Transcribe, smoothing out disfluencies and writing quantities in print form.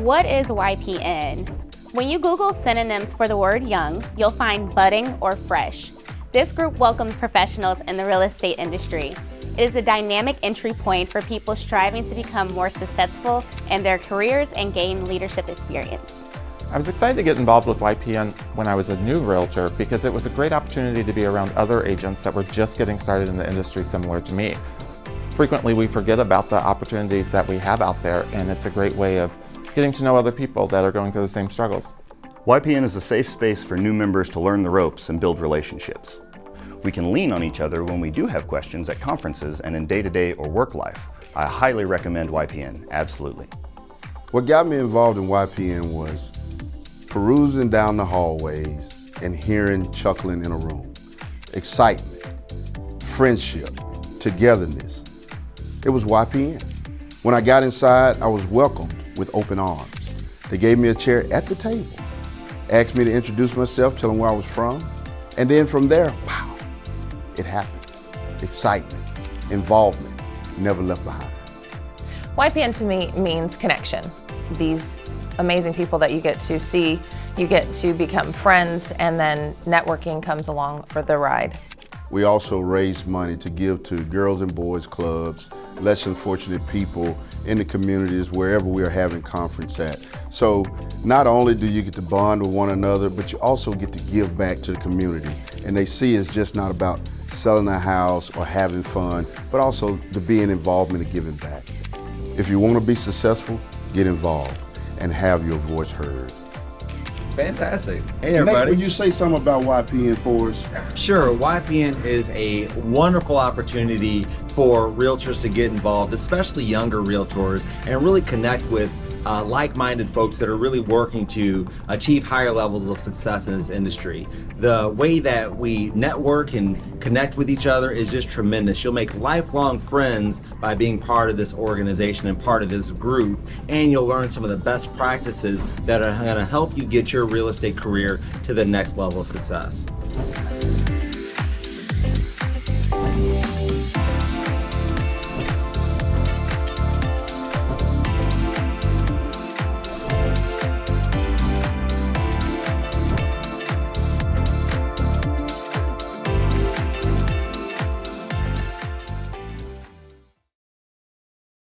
what is YPN? When you Google synonyms for the word young, you'll find budding or fresh. This group welcomes professionals in the real estate industry. It is a dynamic entry point for people striving to become more successful in their careers and gain leadership experience. I was excited to get involved with YPN when I was a new realtor because it was a great opportunity to be around other agents that were just getting started in the industry similar to me. Frequently we forget about the opportunities that we have out there, and it's a great way of getting to know other people that are going through the same struggles. YPN is a safe space for new members to learn the ropes and build relationships. We can lean on each other when we do have questions at conferences and in day-to-day or work life. I highly recommend YPN, absolutely. What got me involved in YPN was perusing down the hallways and hearing chuckling in a room. Excitement, friendship, togetherness. It was YPN. When I got inside, I was welcomed with open arms. They gave me a chair at the table, asked me to introduce myself, tell them where I was from, and then from there, wow, it happened. Excitement, involvement, never left behind. YPN to me means connection. These amazing people that you get to see, you get to become friends, and then networking comes along for the ride. We also raise money to give to girls and boys clubs, less than fortunate people in the communities wherever we are having conference at. So not only do you get to bond with one another, but you also get to give back to the communities. And they see it's just not about selling a house or having fun, but also the being involved and giving back. If you want to be successful, get involved and have your voice heard. Fantastic. Hey everybody. Would you say something about YPN for us? Sure. YPN is a wonderful opportunity for realtors to get involved, especially younger realtors, and really connect with like-minded folks that are really working to achieve higher levels of success in this industry. The way that we network and connect with each other is just tremendous. You'll make lifelong friends by being part of this organization and part of this group, and you'll learn some of the best practices that are going to help you get your real estate career to the next level of success.